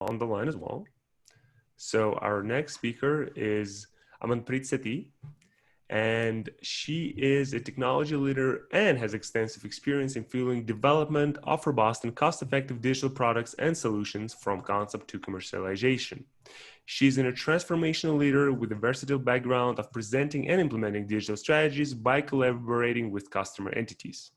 on the line as well. So our next speaker is Amanpreet Sethi, and she is a technology leader and has extensive experience in fueling development of robust and cost-effective digital products and solutions from concept to commercialization. She's a transformational leader with a versatile background of presenting and implementing digital strategies by collaborating with customer entities.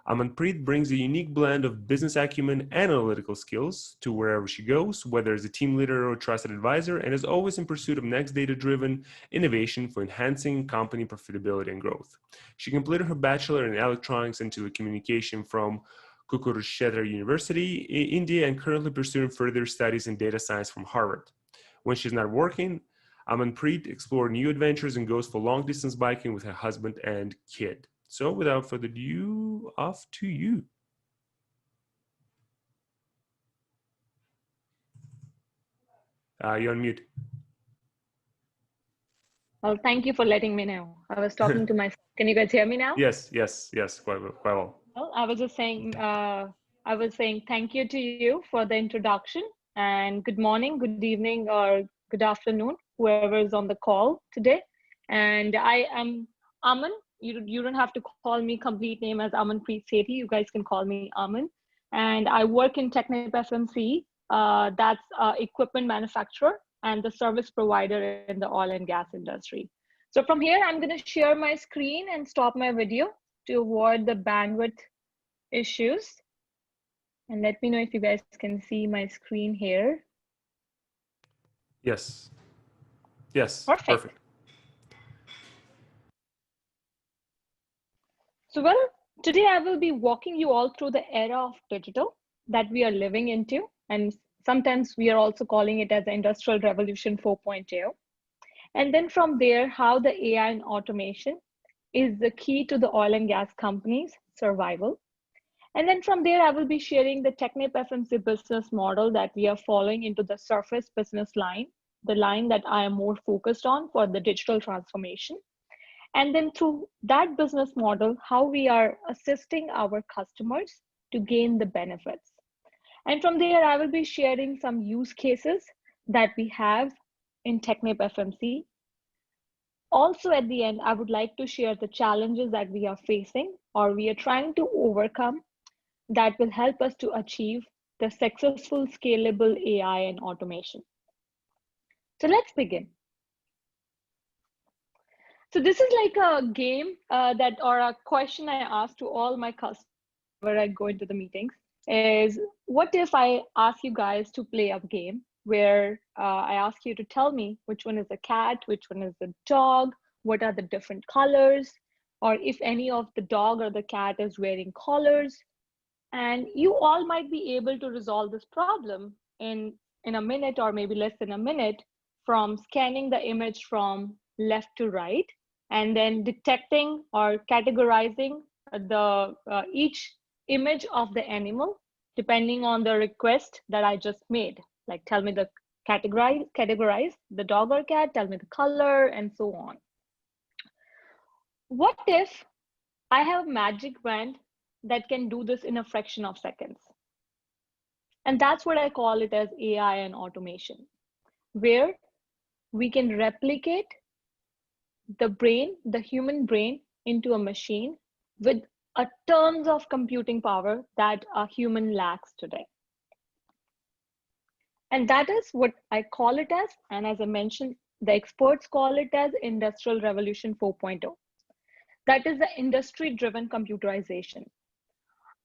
Amanpreet brings a unique blend of business acumen and analytical skills to wherever she goes, whether as a team leader or trusted advisor, and is always in pursuit of next data-driven innovation for enhancing company profitability and growth. She completed her bachelor in electronics and telecommunication from Kurukshetra University in India and currently pursuing further studies in data science from Harvard. When she's not working, Amanpreet explores new adventures and goes for long-distance biking with her husband and kid. So without further ado, off to you. You're on mute. Well, thank you for letting me know. I was talking to myself. Can you guys hear me now? Yes, quite well. Well, I was just saying, thank you to you for the introduction, and good morning, good evening, or good afternoon, whoever is on the call today. And I am Aman. You don't have to call me complete name as Amanpreet Sethi. You guys can call me Aman. And I work in TechnipFMC. That's equipment manufacturer and the service provider in the oil and gas industry. So from here, I'm going to share my screen and stop my video to avoid the bandwidth issues. And let me know if you guys can see my screen here. Yes. Yes. Perfect. So, well, today I will be walking you all through the era of digital that we are living into. And sometimes we are also calling it as the Industrial Revolution 4.0. And then from there, how the AI and automation is the key to the oil and gas companies' survival. And then from there, I will be sharing the TechnipFMC business model that we are following into the surface business line, the line that I am more focused on for the digital transformation. And then through that business model, how we are assisting our customers to gain the benefits. And from there, I will be sharing some use cases that we have in TechnipFMC. Also at the end, I would like to share the challenges that we are facing or we are trying to overcome that will help us to achieve the successful scalable AI and automation. So let's begin. So this is like a game or a question I ask to all my customers where I go into the meetings is, what if I ask you guys to play a game where I ask you to tell me which one is a cat, which one is a dog, what are the different colors, or if any of the dog or the cat is wearing collars. And you all might be able to resolve this problem in a minute or maybe less than a minute from scanning the image from left to right and then detecting or categorizing each image of the animal depending on the request that I just made. Like tell me the categorize the dog or cat, tell me the color, and so on. What if I have a magic wand that can do this in a fraction of seconds? And that's what I call it as AI and automation, where we can replicate the brain, the human brain, into a machine with a tons of computing power that a human lacks today. And that is what I call it as, and as I mentioned, the experts call it as Industrial Revolution 4.0. That is the industry-driven computerization.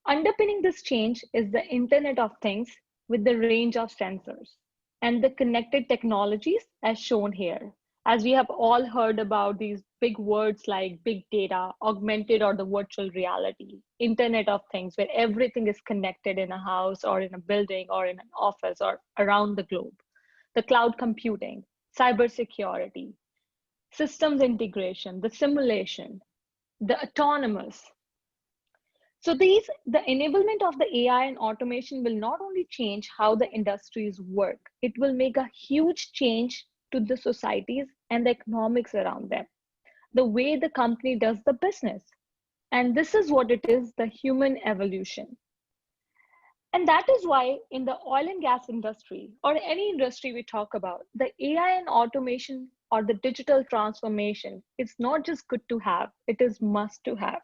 Underpinning this change is the Internet of Things with the range of sensors and the connected technologies as shown here. As we have all heard about these big words like big data, augmented or the virtual reality, Internet of Things, where everything is connected in a house or in a building or in an office or around the globe. The cloud computing, cybersecurity, systems integration, the simulation, the autonomous. So the enablement of the AI and automation will not only change how the industries work, it will make a huge change to the societies and the economics around them, the way the company does the business. And this is what it is, the human evolution. And that is why in the oil and gas industry, or any industry we talk about, the AI and automation or the digital transformation is not just good to have, it is must to have.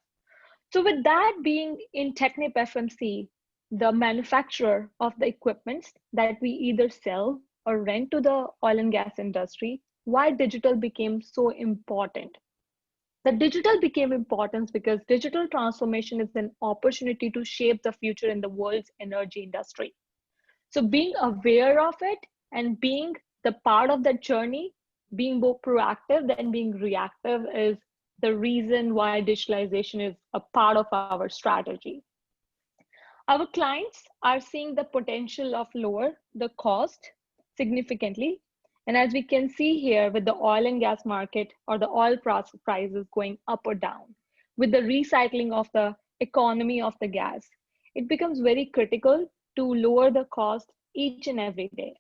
So with that being in Technip FMC, the manufacturer of the equipment that we either sell or rent to the oil and gas industry, why digital became so important? The digital became important because digital transformation is an opportunity to shape the future in the world's energy industry. So being aware of it and being the part of that journey, being more proactive than being reactive is the reason why digitalization is a part of our strategy. Our clients are seeing the potential of lower the cost significantly. And as we can see here with the oil and gas market or the oil prices going up or down, with the recycling of the economy of the gas, it becomes very critical to lower the cost each and every day.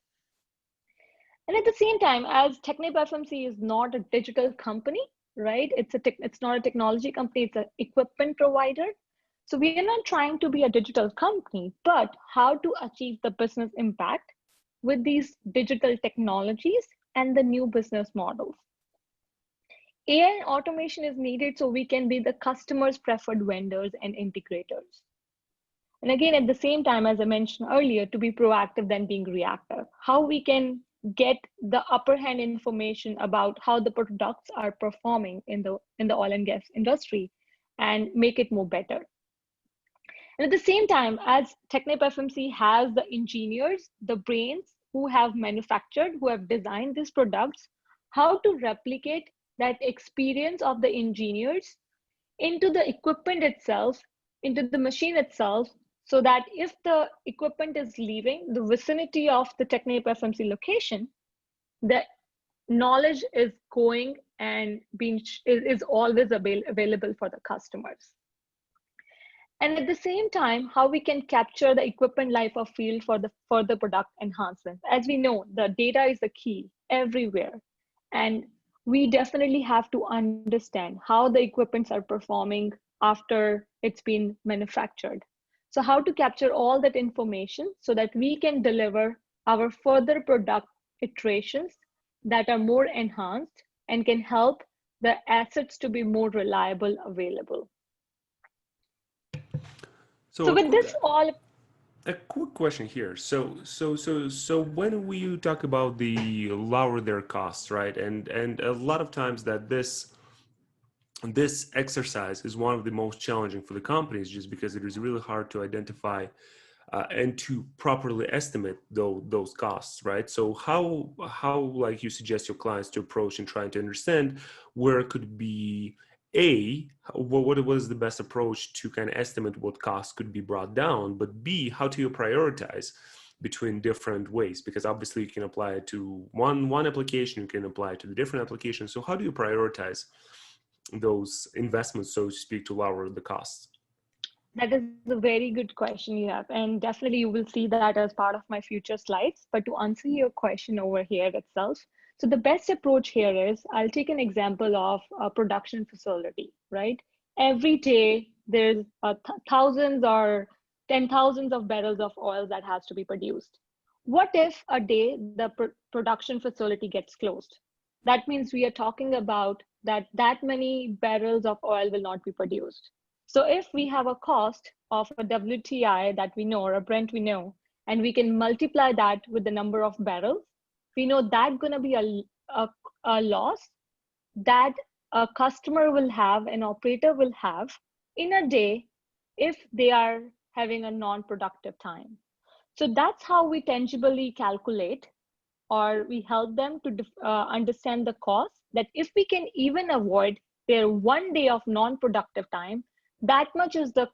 And at the same time, as Technip FMC is not a digital company, right? It's not a technology company, it's an equipment provider. So we are not trying to be a digital company, but how to achieve the business impact with these digital technologies and the new business models. AI and automation is needed so we can be the customer's preferred vendors and integrators. And again, at the same time, as I mentioned earlier, to be proactive than being reactive, how we can get the upper hand information about how the products are performing in the oil and gas industry and make it more better. And at the same time, as Technip FMC has the engineers, the brains who have manufactured, who have designed these products, how to replicate that experience of the engineers into the equipment itself, into the machine itself, so that if the equipment is leaving the vicinity of the Technip FMC location, the knowledge is going and is always available for the customers. And at the same time, how we can capture the equipment life of field for the further product enhancements. As we know, the data is the key everywhere. And we definitely have to understand how the equipments are performing after it's been manufactured. So how to capture all that information so that we can deliver our further product iterations that are more enhanced and can help the assets to be more reliable, available. So with this all, a quick question here. So when we talk about the lower their costs, right? And a lot of times that this exercise is one of the most challenging for the companies, just because it is really hard to identify and to properly estimate those costs, right? So how like you suggest your clients to approach and trying to understand where it could be what is the best approach to kind of estimate what costs could be brought down, but B, how do you prioritize between different ways? Because obviously you can apply it to one application, you can apply it to the different applications. So how do you prioritize those investments, so to speak, to lower the costs? That is a very good question you have. And definitely you will see that as part of my future slides. But to answer your question over here itself, so the best approach here is, I'll take an example of a production facility, right? Every day there's thousands or 10,000s of barrels of oil that has to be produced. What if a day the production facility gets closed? That means we are talking about that many barrels of oil will not be produced. So if we have a cost of a WTI that we know, or a Brent we know, and we can multiply that with the number of barrels, we know that's going to be a loss that a customer will have, an operator will have in a day if they are having a non-productive time. So that's how we tangibly calculate, or we help them to understand the cost, that if we can even avoid their 1 day of non-productive time, that much is the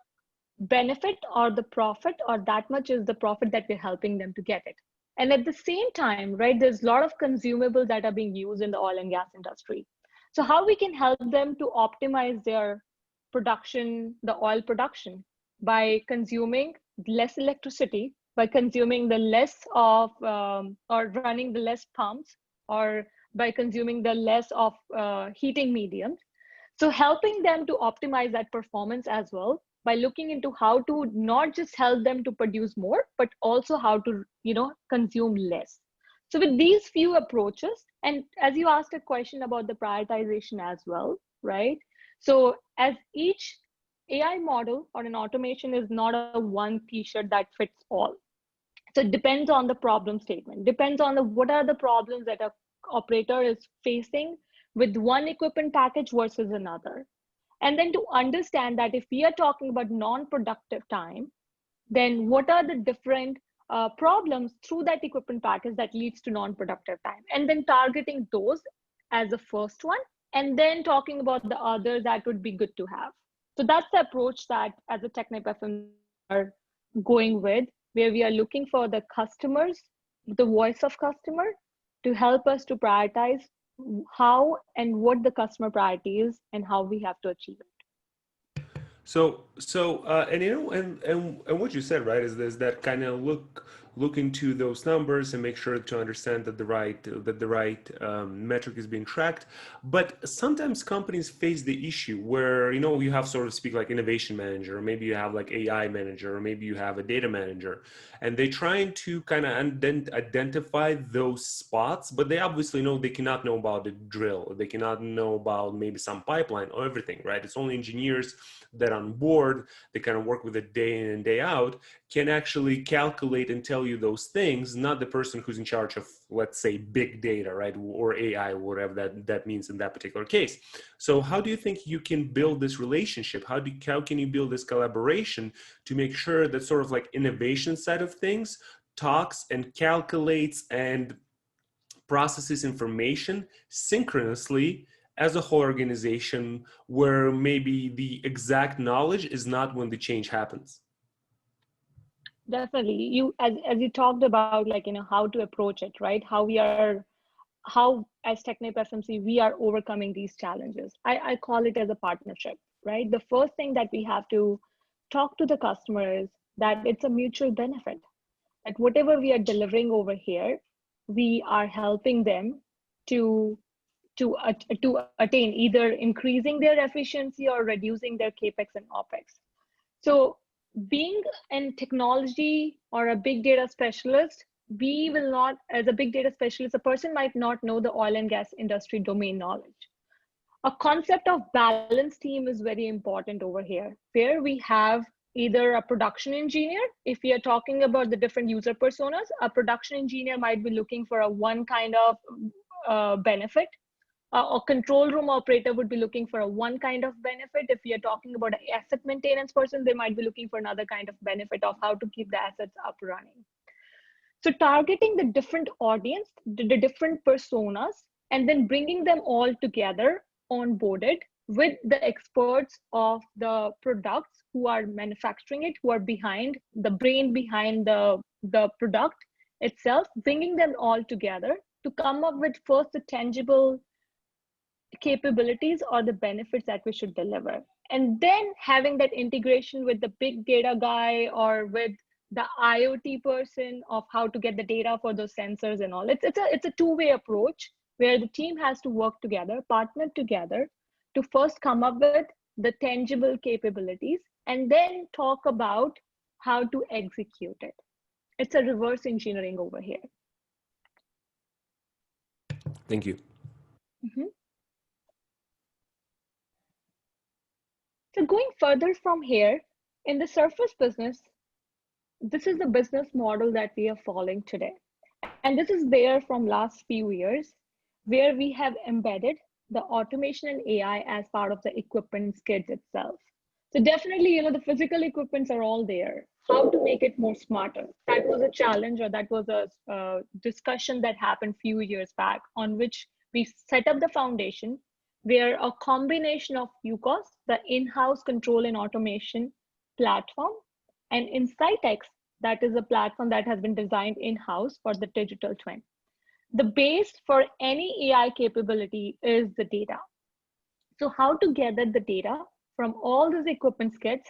benefit or the profit, or that much is the profit that we're helping them to get it. And at the same time, right, there's a lot of consumables that are being used in the oil and gas industry. So how we can help them to optimize their production, the oil production, by consuming less electricity, by consuming the less of, or running the less pumps, or by consuming the less of heating mediums. So helping them to optimize that performance as well, by looking into how to not just help them to produce more, but also how to, consume less. So with these few approaches, and as you asked a question about the prioritization as well, right? So as each AI model or an automation is not a one t-shirt that fits all. So it depends on the problem statement, depends on what are the problems that a operator is facing with one equipment package versus another. And then to understand that if we are talking about non-productive time, then what are the different problems through that equipment package that leads to non-productive time, and then targeting those as the first one, and then talking about the others that would be good to have. So that's the approach that as a TechnipFMC we are going with, where we are looking for the customers, the voice of customer, to help us to prioritize how and what the customer priority is and how we have to achieve it. And and what you said, right, is that kind of look into those numbers and make sure to understand that the right metric is being tracked. But sometimes companies face the issue where you have, sort of speak, like innovation manager, or maybe you have like AI manager, or maybe you have a data manager, and they're trying to kind of identify those spots, but they obviously know they cannot know about the drill, they cannot know about maybe some pipeline or everything, right? It's only engineers that on board, they kind of work with it day in and day out, can actually calculate and tell you those things, not the person who's in charge of, let's say, big data, right, or AI, whatever that means in that particular case. So how do you think you can build this relationship? How can you build this collaboration to make sure that sort of like innovation side of things talks and calculates and processes information synchronously as a whole organization, where maybe the exact knowledge is not when the change happens? Definitely. As you talked about, like, how to approach it, right? How as TechnipFMC, we are overcoming these challenges. I call it as a partnership, right? The first thing that we have to talk to the customer is that it's a mutual benefit. That whatever we are delivering over here, we are helping them to to attain either increasing their efficiency or reducing their capex and opex. So being in technology or a big data specialist, we will not, as a big data specialist, a person might not know the oil and gas industry domain knowledge. A concept of balanced team is very important over here, where we have either a production engineer. If we are talking about the different user personas, a production engineer might be looking for a one kind of benefit. A control room operator would be looking for a one kind of benefit. If we are talking about an asset maintenance person, they might be looking for another kind of benefit of how to keep the assets up running. So targeting the different audience, the different personas, and then bringing them all together, onboarded with the experts of the products who are manufacturing it, who are behind the brain behind the product itself, bringing them all together to come up with first the tangible capabilities or the benefits that we should deliver. And then having that integration with the big data guy or with the IoT person of how to get the data for those sensors and all. It's a two-way approach where the team has to work together, partner together to first come up with the tangible capabilities and then talk about how to execute it. It's a reverse engineering over here. Thank you. Mm-hmm. So going further from here, in the surface business, this is the business model that we are following today. And this is there from last few years, where we have embedded the automation and AI as part of the equipment skids itself. So definitely, the physical equipments are all there. How to make it more smarter? That was a challenge, or that was a discussion that happened few years back, on which we set up the foundation where a combination of UCOS, the in-house control and automation platform, and Insightex, that is a platform that has been designed in-house for the digital twin. The base for any AI capability is the data. So how to gather the data from all these equipment kits,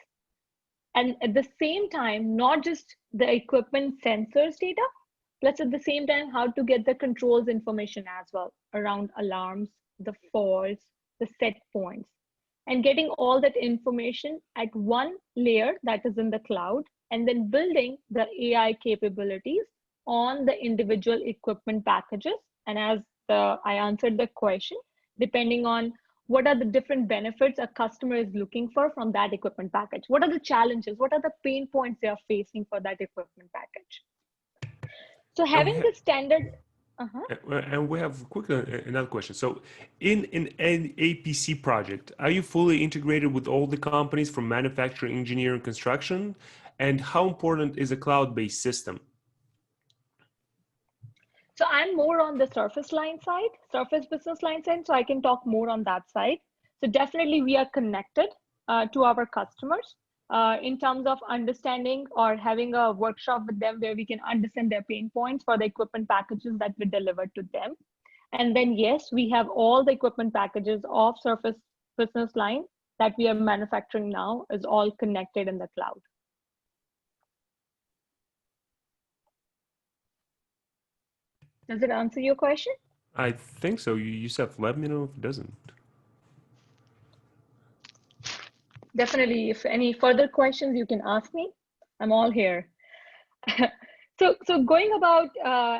and at the same time, not just the equipment sensors data, plus at the same time, how to get the controls information as well around alarms, the faults, the set points. and getting all that information at one layer that is in the cloud, and then building the AI capabilities on the individual equipment packages. And as I answered the question, depending on what are the different benefits a customer is looking for from that equipment package, what are the challenges, what are the pain points they are facing for that equipment package. So having the standard. And we have quickly another question. So in an APC project, are you fully integrated with all the companies from manufacturing, engineering, construction? And how important is a cloud-based system? So I'm more on the surface line side, surface business line side, so I can talk more on that side. So definitely we are connected to our customers in terms of understanding or having a workshop with them where we can understand their pain points for the equipment packages that we deliver to them. And then, yes, we have all the equipment packages of surface business line that we are manufacturing now is all connected in the cloud. Does it answer your question? I think so. Yusuf, let me know if it doesn't. Definitely, if any further questions, you can ask me. I'm all here. So going about,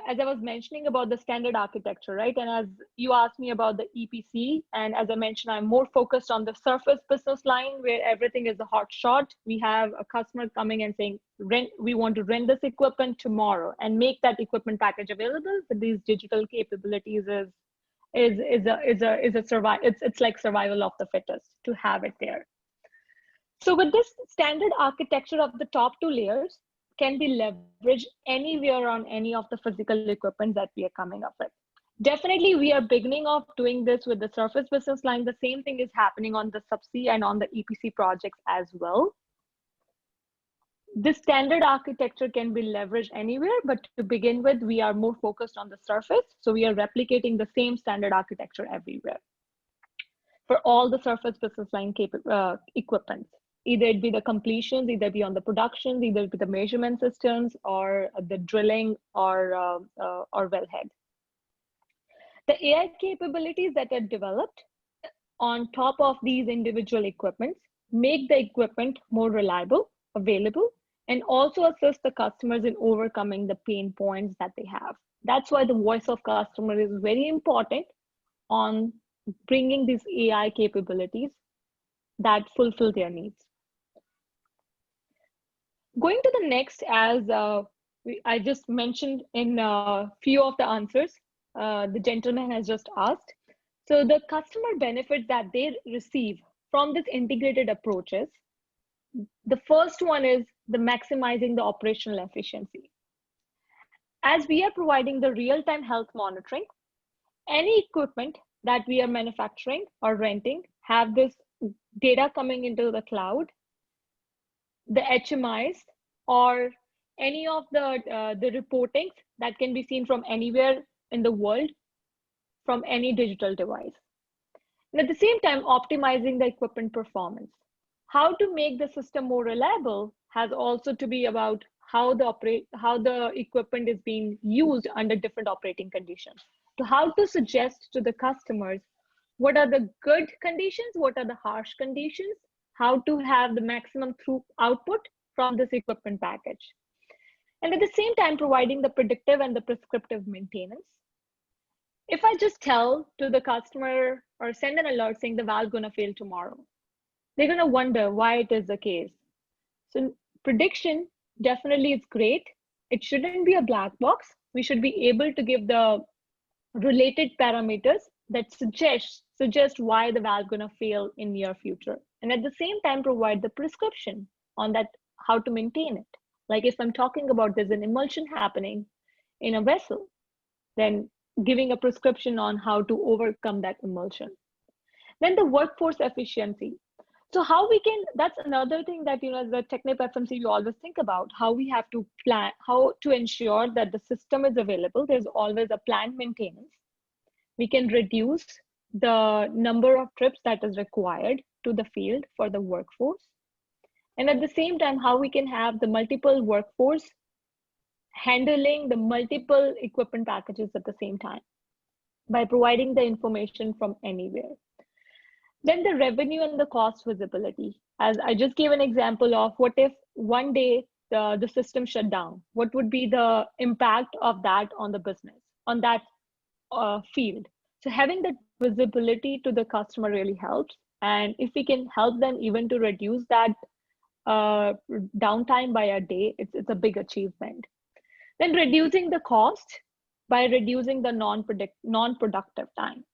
as I was mentioning about the standard architecture, right? And as you asked me about the EPC, and as I mentioned, I'm more focused on the surface business line where everything is a hot shot. We have a customer coming and saying, we want to rent this equipment tomorrow and make that equipment package available with these digital capabilities it's like survival of the fittest to have it there. So with this standard architecture of the top two layers can be leveraged anywhere on any of the physical equipment that we are coming up with. Definitely, we are beginning of doing this with the surface business line. The same thing is happening on the subsea and on the EPC projects as well. This standard architecture can be leveraged anywhere, but to begin with, we are more focused on the surface. So we are replicating the same standard architecture everywhere for all the surface business line equipment. Either it be the completions, either be on the productions, either it be the measurement systems or the drilling or wellhead. The AI capabilities that are developed on top of these individual equipments make the equipment more reliable, available, and also assist the customers in overcoming the pain points that they have. That's why the voice of customer is very important on bringing these AI capabilities that fulfill their needs. Going to the next, as I just mentioned in a few of the answers, the gentleman has just asked. So the customer benefits that they receive from this integrated approaches, the first one is the maximizing the operational efficiency. As we are providing the real-time health monitoring, any equipment that we are manufacturing or renting have this data coming into the cloud, the HMIs or any of the reportings that can be seen from anywhere in the world from any digital device. And at the same time, optimizing the equipment performance. How to make the system more reliable has also to be about how the equipment is being used under different operating conditions. So how to suggest to the customers what are the good conditions, what are the harsh conditions, how to have the maximum output from this equipment package. And at the same time, providing the predictive and the prescriptive maintenance. If I just tell to the customer or send an alert saying the valve gonna fail tomorrow, they're gonna wonder why it is the case. So prediction definitely is great. It shouldn't be a black box. We should be able to give the related parameters that suggest why the valve gonna fail in near future. And at the same time, provide the prescription on that, how to maintain it. Like if I'm talking about there's an emulsion happening in a vessel, then giving a prescription on how to overcome that emulsion. Then the workforce efficiency. So how we can, that's another thing that, as the TechnipFMC, we always think about how we have to plan, how to ensure that the system is available. There's always a planned maintenance. We can reduce the number of trips that is required to the field for the workforce. And at the same time, how we can have the multiple workforce handling the multiple equipment packages at the same time by providing the information from anywhere. Then the revenue and the cost visibility. As I just gave an example of what if one day the system shut down? What would be the impact of that on the business, on that field? So having that visibility to the customer really helps. And if we can help them even to reduce that downtime by a day, it's a big achievement. Then reducing the cost by reducing the non-productive time.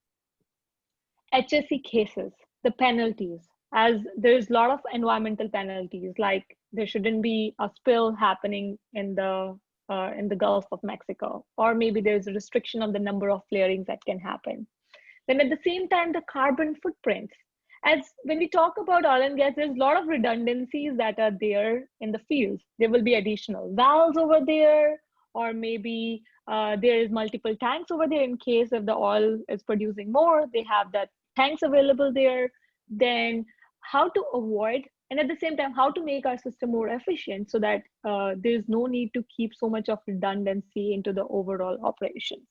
HSE cases, the penalties, as there's a lot of environmental penalties, like there shouldn't be a spill happening in the Gulf of Mexico, or maybe there's a restriction on the number of flarings that can happen. Then at the same time, the carbon footprints. As when we talk about oil and gas, there's a lot of redundancies that are there in the fields. There will be additional valves over there, or maybe there is multiple tanks over there in case if the oil is producing more, they have that tanks available there. Then how to avoid, and at the same time, how to make our system more efficient so that there's no need to keep so much of redundancy into the overall operations.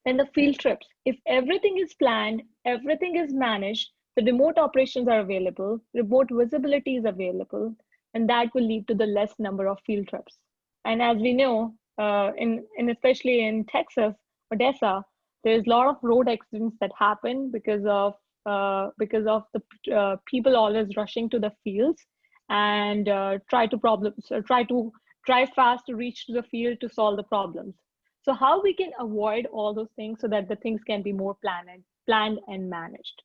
Then the field trips. If everything is planned, everything is managed, the remote operations are available, remote visibility is available, and that will lead to the less number of field trips. And as we know, especially in Texas, Odessa, there's a lot of road accidents that happen because of the people always rushing to the fields and try to drive fast to reach to the field to solve the problems. So how we can avoid all those things so that the things can be more planned and managed.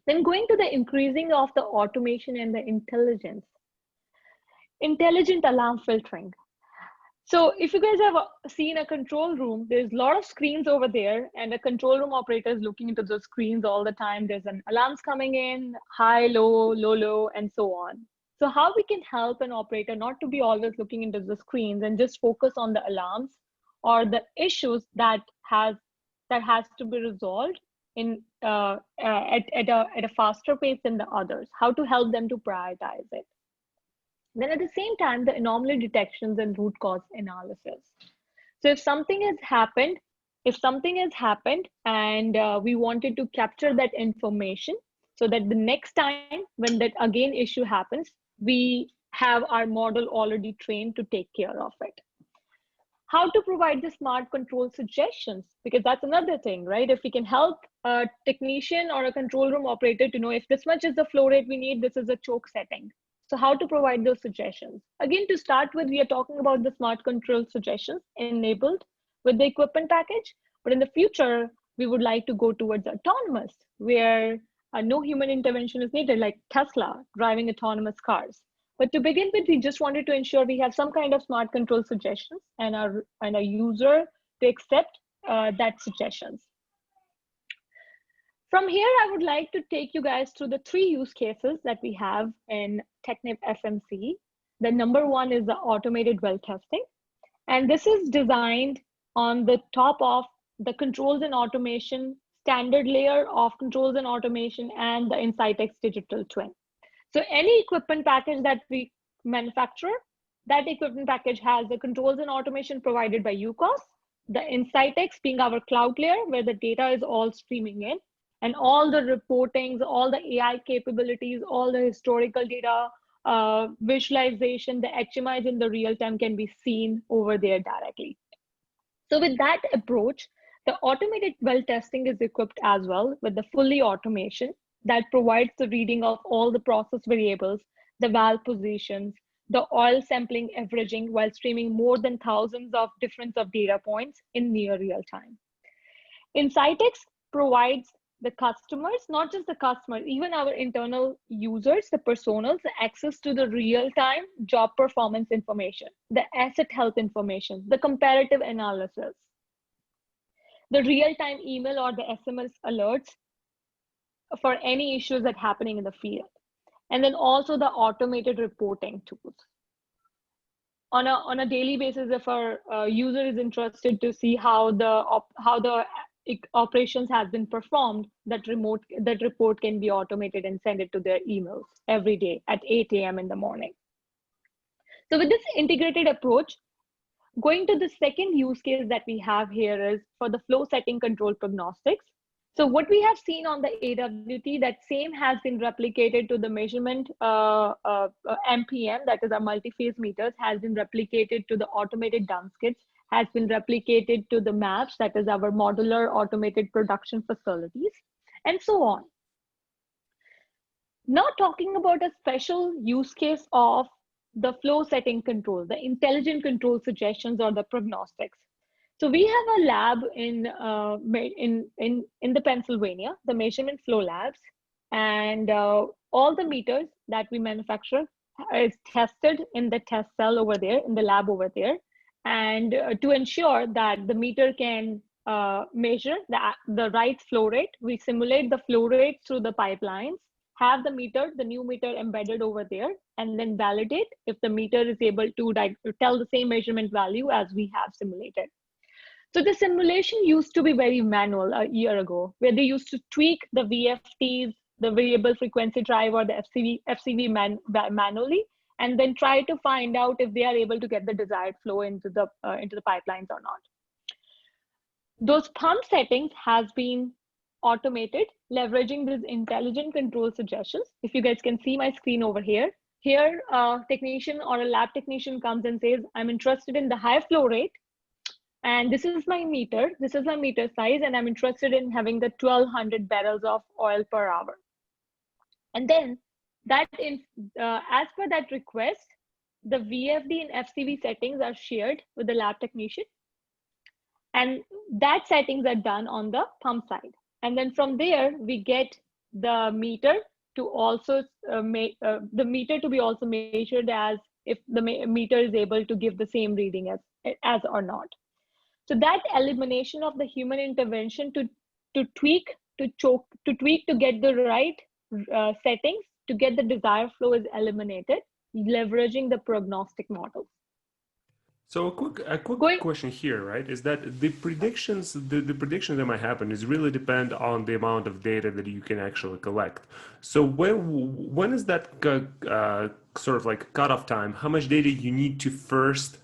Then going to the increasing of the automation and the intelligence. Intelligent alarm filtering. So if you guys have seen a control room, there's a lot of screens over there, and the control room operator is looking into those screens all the time. There's an alarms coming in, high, low, low, low, and so on. So how we can help an operator not to be always looking into the screens and just focus on the alarms or the issues that has to be resolved in at a faster pace than the others. How to help them to prioritize it. Then at the same time, the anomaly detections and root cause analysis. So if something has happened and we wanted to capture that information so that the next time when that again issue happens, we have our model already trained to take care of it. How to provide the smart control suggestions, because that's another thing, right? If we can help a technician or a control room operator to know if this much is the flow rate we need, this is a choke setting. So how to provide those suggestions? Again, to start with, we are talking about the smart control suggestions enabled with the equipment package. But in the future, we would like to go towards autonomous, where no human intervention is needed, like Tesla driving autonomous cars. But to begin with, we just wanted to ensure we have some kind of smart control suggestions and a user to accept that suggestions. From here, I would like to take you guys through the 3 use cases that we have in TechnipFMC. The number one is the automated well testing. And this is designed on the top of the controls and automation standard layer of controls and automation and the Insightx digital twin. So any equipment package that we manufacture, that equipment package has the controls and automation provided by UCOS, the Insightx being our cloud layer where the data is all streaming in, and all the reportings, all the AI capabilities, all the historical data, visualization, the HMIs in the real time can be seen over there directly. So with that approach, the automated well testing is equipped as well with the fully automation that provides the reading of all the process variables, the valve positions, the oil sampling averaging while streaming more than thousands of different data points in near real time. Insightx provides the customers, not just the customers, even our internal users, the personas, the access to the real-time job performance information, the asset health information, the comparative analysis, the real-time email or the SMS alerts for any issues that are happening in the field. And then also the automated reporting tools. On a daily basis, if our user is interested to see how the operations has been performed, that report can be automated and send it to their emails every day at 8 a.m. in the morning. So with this integrated approach, going to the second use case that we have here is for the flow setting control prognostics. So what we have seen on the AWT, that same has been replicated to the measurement MPM, that is our multi-phase meters, has been replicated to the automated dump kits, has been replicated to the MAPs, that is our modular automated production facilities, and so on. Now talking about a special use case of the flow setting control, the intelligent control suggestions or the prognostics. So we have a lab in the Pennsylvania, the measurement flow labs, and all the meters that we manufacture is tested in the test cell over there, in the lab over there, and to ensure that the meter can measure the right flow rate, we simulate the flow rate through the pipelines, have the new meter embedded over there, and then validate if the meter is able to tell the same measurement value as we have simulated. So the simulation used to be very manual a year ago, where they used to tweak the VFTs, the variable frequency drive, or the FCV manually, and then try to find out if they are able to get the desired flow into the pipelines or not. Those pump settings has been automated, leveraging these intelligent control suggestions. If you guys can see my screen over here, a technician or a lab technician comes and says, I'm interested in the high flow rate, and this is my meter size, and I'm interested in having the 1200 barrels of oil per hour. And then as per that request, the VFD and FCV settings are shared with the lab technician, and that settings are done on the pump side. And then from there, we get the meter to also be also measured as if the meter is able to give the same reading as or not. So that elimination of the human intervention to tweak to get the right settings to get the desired flow is eliminated, leveraging the prognostic models. So a quick question here, right? Is that the predictions that might happen is really depend on the amount of data that you can actually collect. So when is that sort of like cutoff time? How much data you need to first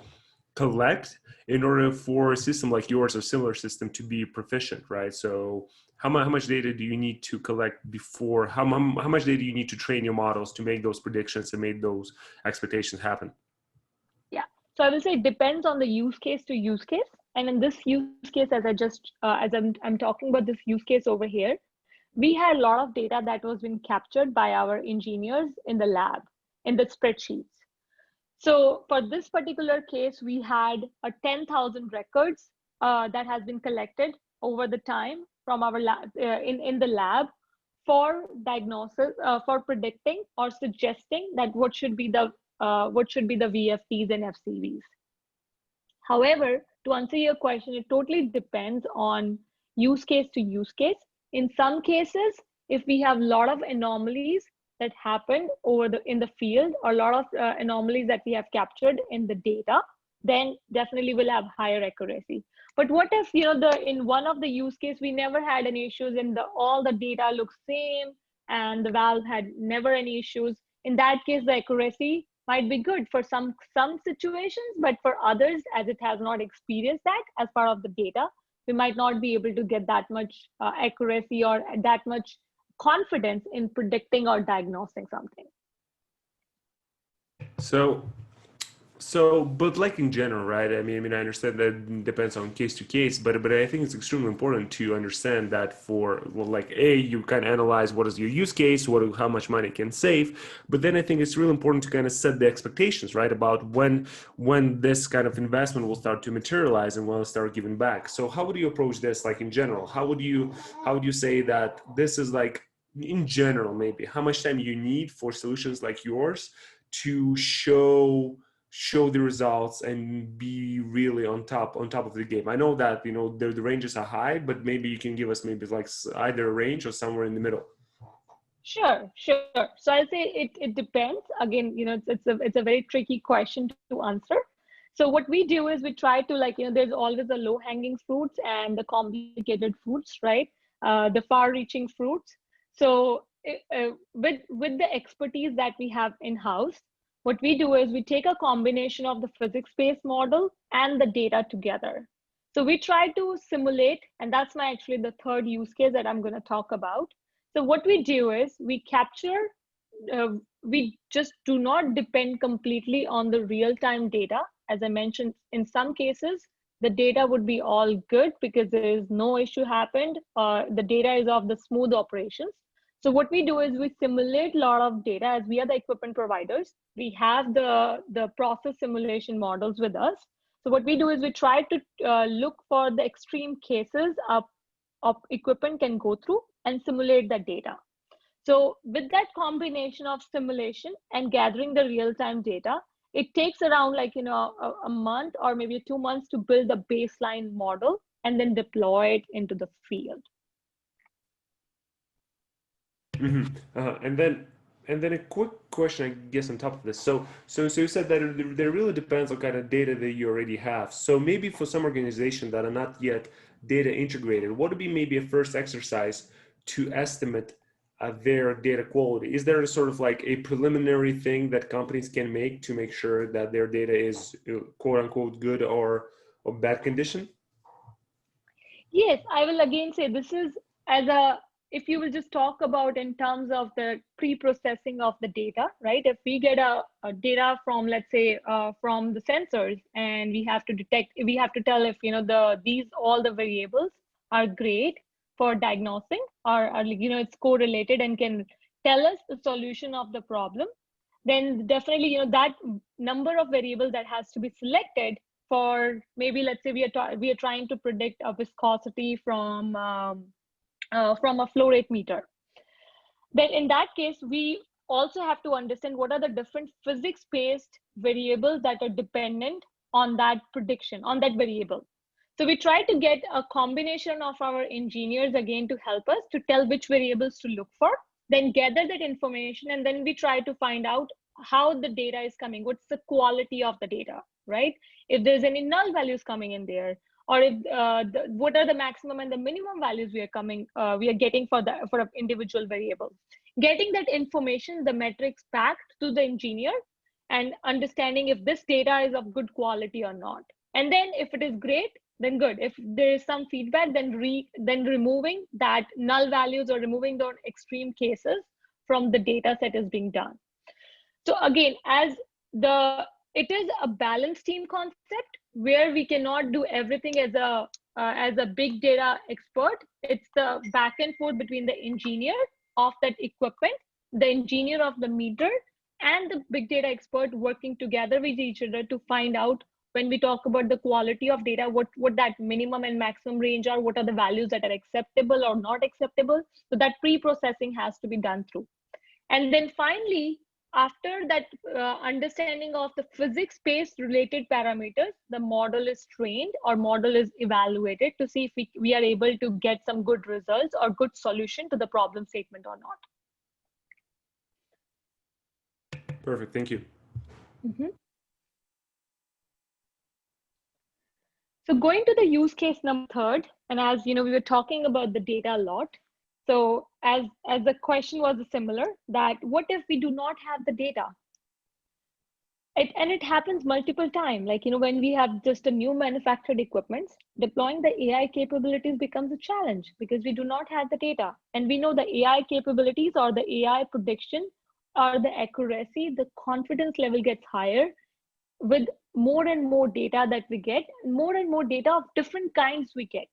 collect in order for a system like yours or similar system to be proficient, right? So how much data do you need to collect before? How much data do you need to train your models to make those predictions and make those expectations happen? So I will say it depends on the use case to use case. And in this use case, as I'm talking about this use case over here, we had a lot of data that was being captured by our engineers in the lab, in the spreadsheets. So for this particular case, we had 10,000 records that has been collected over the time from our lab in the lab for diagnosis, for predicting or suggesting that what should be the VFTs and FCVs. However, to answer your question, it totally depends on use case to use case. In some cases, if we have a lot of anomalies that happened in the field, or a lot of anomalies that we have captured in the data, then definitely we'll have higher accuracy. But what if in one of the use case we never had any issues and all the data looks same and the valve had never any issues? In that case, the accuracy might be good for some situations, but for others, as it has not experienced that as part of the data, we might not be able to get that much accuracy or that much confidence in predicting or diagnosing something. So, but like in general, right? I mean, I understand that it depends on case to case, but I think it's extremely important to understand that you kind of analyze what is your use case, how much money it can save, but then I think it's really important to kind of set the expectations, right, about when this kind of investment will start to materialize and will start giving back. So, how would you approach this, like in general? How would you say that this is like in general, maybe how much time you need for solutions like yours to show the results and be really on top of the game? I know that the ranges are high, but maybe you can give us maybe like either a range or somewhere in the middle. Sure. So I'll say it depends. Again, it's a very tricky question to answer. So what we do is we try to there's always the low hanging fruits and the complicated fruits, right? The far reaching fruits. So with the expertise that we have in house, what we do is we take a combination of the physics-based model and the data together. So we try to simulate, and that's my actually the third use case that I'm going to talk about. So what we do is we capture, we just do not depend completely on the real-time data. As I mentioned, in some cases, the data would be all good because there is no issue happened, the data is of the smooth operations. So what we do is we simulate a lot of data as we are the equipment providers. We have the process simulation models with us. So what we do is we try to look for the extreme cases of equipment can go through and simulate that data. So with that combination of simulation and gathering the real-time data, it takes around like, a month or maybe 2 months to build a baseline model and then deploy it into the field. And then a quick question, I guess, on top of this. So you said that there really depends on kind of data that you already have. So maybe for some organizations that are not yet data integrated, what would be maybe a first exercise to estimate their data quality? Is there a sort of like a preliminary thing that companies can make to make sure that their data is quote unquote good or bad condition? Yes, I will again say this is as a, if you will just talk about in terms of the pre-processing of the data, right? If we get a data from, let's say, from the sensors, and we have to detect, we have to tell if, these, all the variables are great for diagnosing, or it's correlated and can tell us the solution of the problem, then definitely, that number of variables that has to be selected for, maybe let's say we are trying to predict a viscosity from a flow rate meter. Then in that case, we also have to understand what are the different physics-based variables that are dependent on that prediction, on that variable. So we try to get a combination of our engineers again to help us to tell which variables to look for, then gather that information, and then we try to find out how the data is coming, what's the quality of the data, right? If there's any null values coming in there, or if what are the maximum and the minimum values we are getting for an individual variable. Getting that information, the metrics back to the engineer, and understanding if this data is of good quality or not. And then if it is great, then good. If there is some feedback, then removing that null values or removing the extreme cases from the data set is being done. So again, it is a balanced team concept where we cannot do everything as a big data expert. It's the back and forth between the engineer of that equipment, the engineer of the meter, and the big data expert working together with each other to find out, when we talk about the quality of data, what that minimum and maximum range are, what are the values that are acceptable or not acceptable. So that pre-processing has to be done through. And then finally, after that understanding of the physics-based related parameters, the model is trained or model is evaluated to see if we are able to get some good results or good solution to the problem statement or not. Perfect, thank you. Mm-hmm. So going to the use case number third, and as we were talking about the data a lot. So as the question was similar, that what if we do not have the data? And it happens multiple times. Like, when we have just a new manufactured equipment, deploying the AI capabilities becomes a challenge because we do not have the data. And we know the AI capabilities or the AI prediction or the accuracy, the confidence level gets higher with more and more data that we get, more and more data of different kinds we get.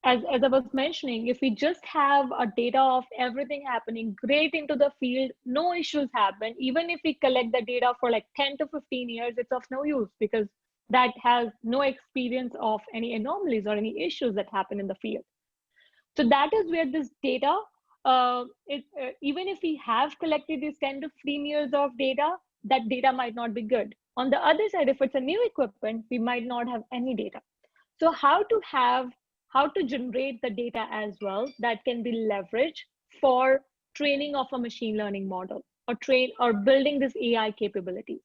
As I was mentioning, if we just have a data of everything happening great into the field, no issues happen. Even if we collect the data for like 10 to 15 years, it's of no use because that has no experience of any anomalies or any issues that happen in the field. So that is where this data, even if we have collected these 10 to 15 years of data, that data might not be good. On the other side, if it's a new equipment, we might not have any data. So how to generate the data as well that can be leveraged for training of a machine learning model or building this AI capabilities.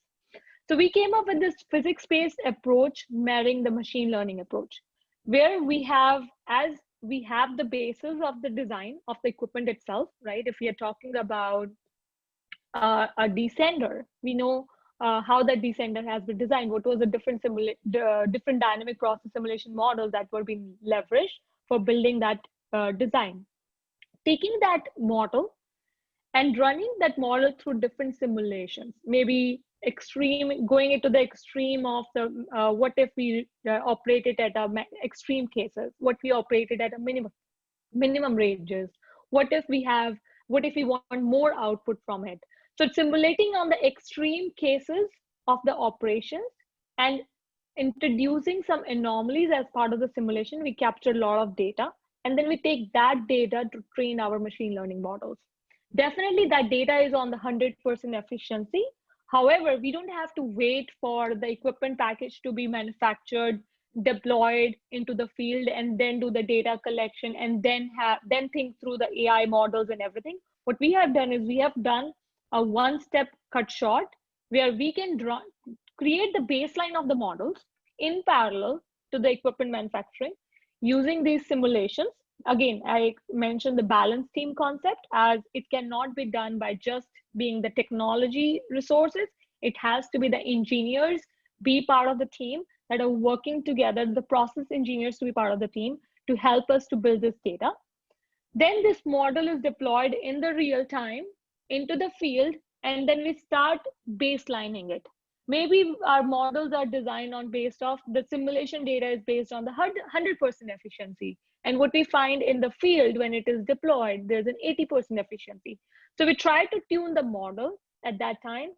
So we came up with this physics-based approach marrying the machine learning approach, where we have the basis of the design of the equipment itself, right? If we are talking about a descender, we know how that descender has been designed, what was the different dynamic process simulation models that were being leveraged for building that design. Taking that model and running that model through different simulations, maybe going into the extreme of the what if we operated at extreme cases, what we operated at a minimum ranges, what if we want more output from it. So it's simulating on the extreme cases of the operations and introducing some anomalies as part of the simulation. We capture a lot of data, and then we take that data to train our machine learning models. Definitely that data is on the 100% efficiency. However, we don't have to wait for the equipment package to be manufactured, deployed into the field, and then do the data collection, and then think through the AI models and everything. What we have done is we have done a one-step cut short where we can create the baseline of the models in parallel to the equipment manufacturing using these simulations. Again, I mentioned the balance team concept, as it cannot be done by just being the technology resources. It has to be the engineers be part of the team that are working together, the process engineers to be part of the team to help us to build this data. Then this model is deployed in the real time into the field, and then we start baselining it. Maybe our models are designed on based off the simulation data is based on the 100% efficiency. And what we find in the field when it is deployed, there's an 80% efficiency. So we try to tune the model at that time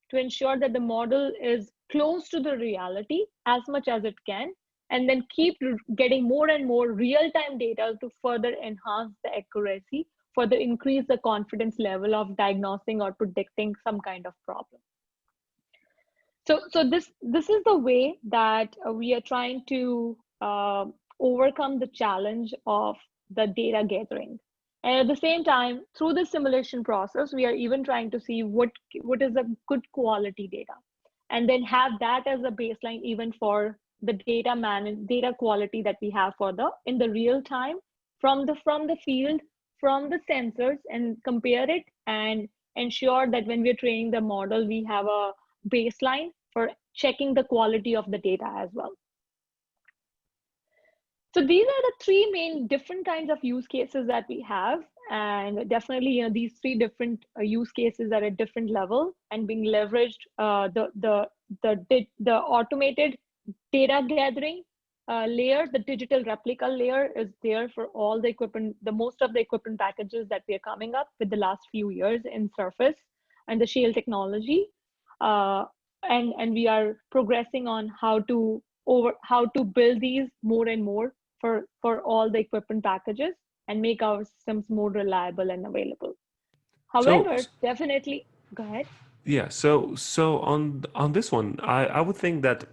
to ensure that the model is close to the reality as much as it can, and then keep getting more and more real-time data to further enhance the accuracy, further increase the confidence level of diagnosing or predicting some kind of problem. So this is the way that we are trying to overcome the challenge of the data gathering. And at the same time, through the simulation process, we are even trying to see what is a good quality data, and then have that as a baseline even for the data quality that we have in the real time from the field, from the sensors, and compare it and ensure that when we're training the model, we have a baseline for checking the quality of the data as well. So these are the three main different kinds of use cases that we have. And definitely, these three different use cases are at different level and being leveraged. The automated data gathering layer, the digital replica layer, is there for all the equipment, most of the equipment packages that we are coming up with the last few years in surface and the shale technology. And we are progressing on how to build these more and more for all the equipment packages and make our systems more reliable and available. However, definitely, go ahead. Yeah. So on this one, I would think that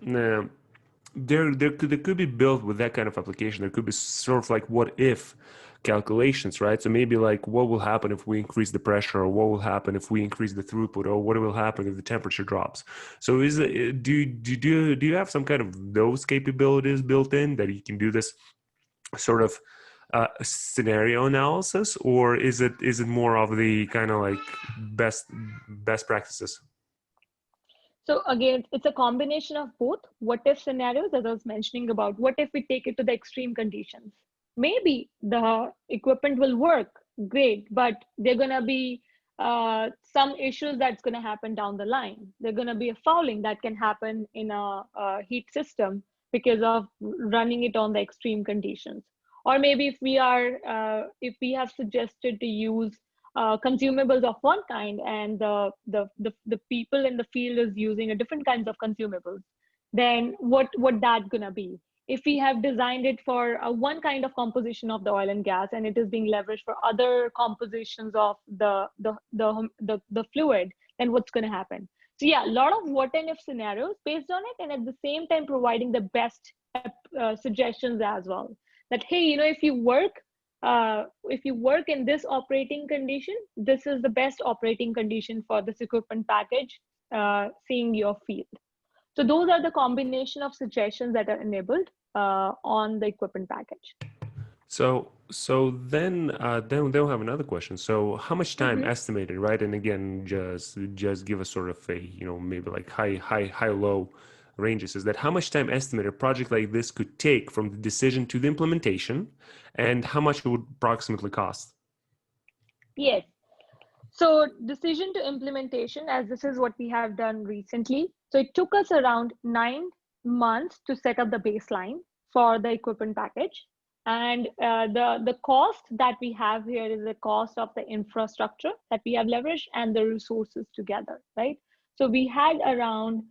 there could be built with that kind of application. There could be sort of like what if calculations, right? So maybe like what will happen if we increase the pressure, or what will happen if we increase the throughput, or what will happen if the temperature drops. So do you have some kind of those capabilities built in that you can do this sort of scenario analysis, or is it more of the kind of like best practices? So again, it's a combination of both. What if scenarios, as I was mentioning about, what if we take it to the extreme conditions? Maybe the equipment will work great, but there are going to be some issues that's going to happen down the line. There's going to be a fouling that can happen in a heat system because of running it on the extreme conditions. Or maybe if we have suggested to use consumables of one kind, and the people in the field is using a different kinds of consumables, then what that gonna be? If we have designed it for one kind of composition of the oil and gas, and it is being leveraged for other compositions of the fluid, then what's gonna happen? So yeah, a lot of what and if scenarios based on it, and at the same time providing the best suggestions as well. That hey, if you work in this operating condition, this is the best operating condition for this equipment package, seeing your field. So those are the combination of suggestions that are enabled on the equipment package. So then they'll have another question. So how much time Mhm. estimated, right? And again, just give us sort of a, maybe like high low ranges. Is that how much time estimated a project like this could take from the decision to the implementation, and how much it would approximately cost? Yes. So decision to implementation, as this is what we have done recently. So it took us around 9 months to set up the baseline for the equipment package. And the cost that we have here is the cost of the infrastructure that we have leveraged and the resources together, right? So we had around,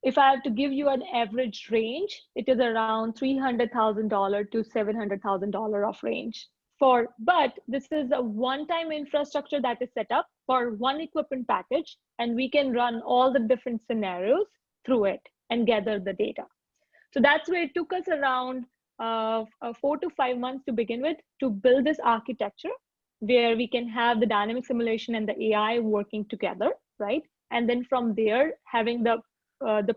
if I have to give you an average range, it is around $300,000 to $700,000 of range for, but this is a one-time infrastructure that is set up for one equipment package, and we can run all the different scenarios through it and gather the data. So that's where it took us around 4 to 5 months to begin with to build this architecture where we can have the dynamic simulation and the AI working together, right? And then from there, having the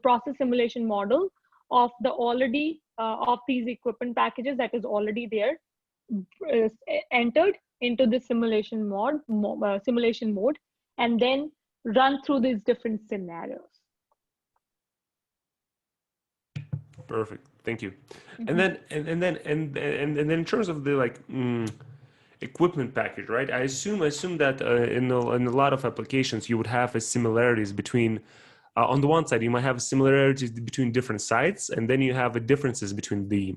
process simulation model of the already of these equipment packages that is already there is entered into the simulation mode, and then run through these different scenarios. Perfect. Thank you. And Mhm. then and then in terms of the like equipment package, right? I assume that in a lot of applications you would have a similarities between on the one side you might have similarities between different sites, and then you have a differences between the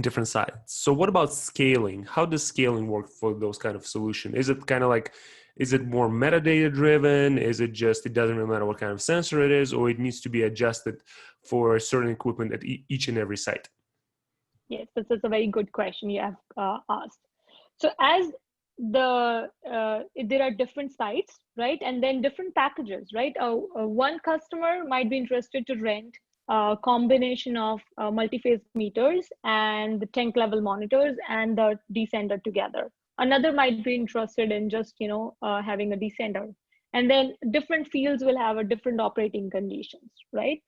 different sites. So what about scaling? How does scaling work for those kind of solution? Is it kind of like, is it more metadata driven? Is it just, it doesn't really matter what kind of sensor it is, or it needs to be adjusted for certain equipment at each and every site? Yes, this is a very good question you have asked. So as there are different sites, right, and then different packages, right? One customer might be interested to rent a combination of multi-phase meters and the tank level monitors and the descender together. Another might be interested in just having a descender, and then different fields will have a different operating conditions, right?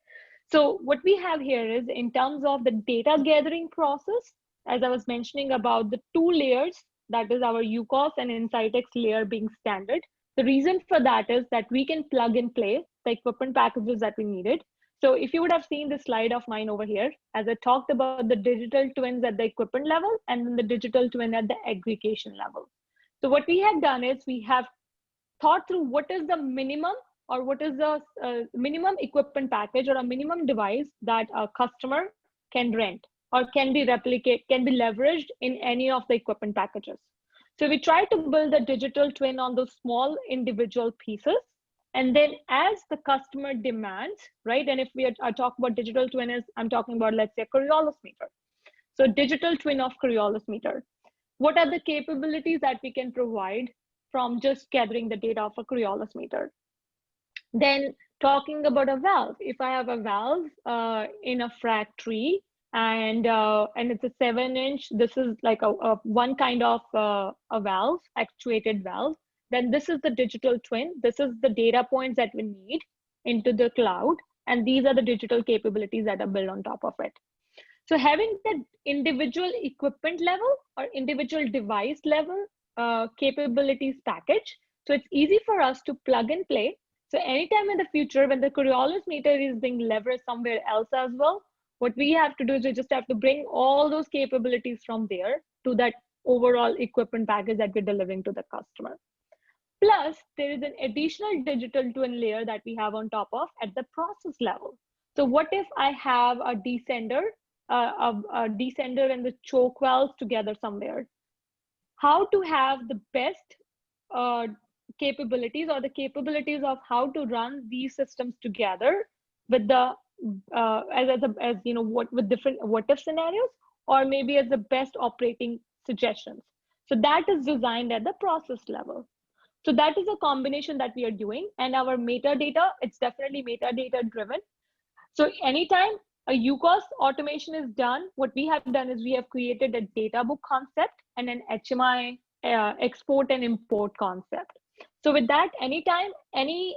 So what we have here is in terms of the data gathering process, as I was mentioning about the two layers, that is our UCOS and Insightx layer being standard. The reason for that is that we can plug and play the equipment packages that we needed. So if you would have seen the slide of mine over here, as I talked about the digital twins at the equipment level and then the digital twin at the aggregation level. So what we have done is we have thought through what is the minimum or what is the minimum equipment package or a minimum device that a customer can rent or can be leveraged in any of the equipment packages. So we try to build a digital twin on those small individual pieces. And then as the customer demands, right? And if we are talking about digital twin is, I'm talking about, let's say, a Coriolis meter. So digital twin of Coriolis meter. What are the capabilities that we can provide from just gathering the data of a Coriolis meter? Then talking about a valve, if I have a valve in a frac tree and it's a 7-inch, this is like a one kind of a valve, actuated valve. Then this is the digital twin. This is the data points that we need into the cloud, and these are the digital capabilities that are built on top of it. So having the individual equipment level or individual device level capabilities package, so it's easy for us to plug and play. So anytime in the future, when the Coriolis meter is being leveraged somewhere else as well, what we have to do is we just have to bring all those capabilities from there to that overall equipment package that we're delivering to the customer. Plus, there is an additional digital twin layer that we have on top of at the process level. So what if I have a descender, a descender and the choke valves together somewhere? How to have the best uh, capabilities or the capabilities of how to run these systems together with the as you know what with different what if scenarios, or maybe as the best operating suggestions. So that is designed at the process level. So that is a combination that we are doing, and our metadata, it's definitely metadata driven. So anytime a UCOS automation is done, what we have done is we have created a data book concept and an HMI export and import concept. So with that, anytime any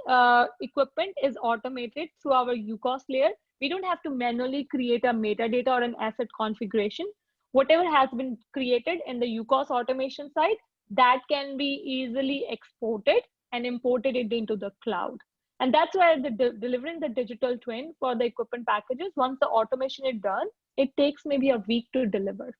equipment is automated through our UCOS layer, we don't have to manually create a metadata or an asset configuration. whatever has been created in the UCOS automation side, that can be easily exported and imported it into the cloud. And that's where delivering the digital twin for the equipment packages, once the automation is done, it takes maybe a week to deliver.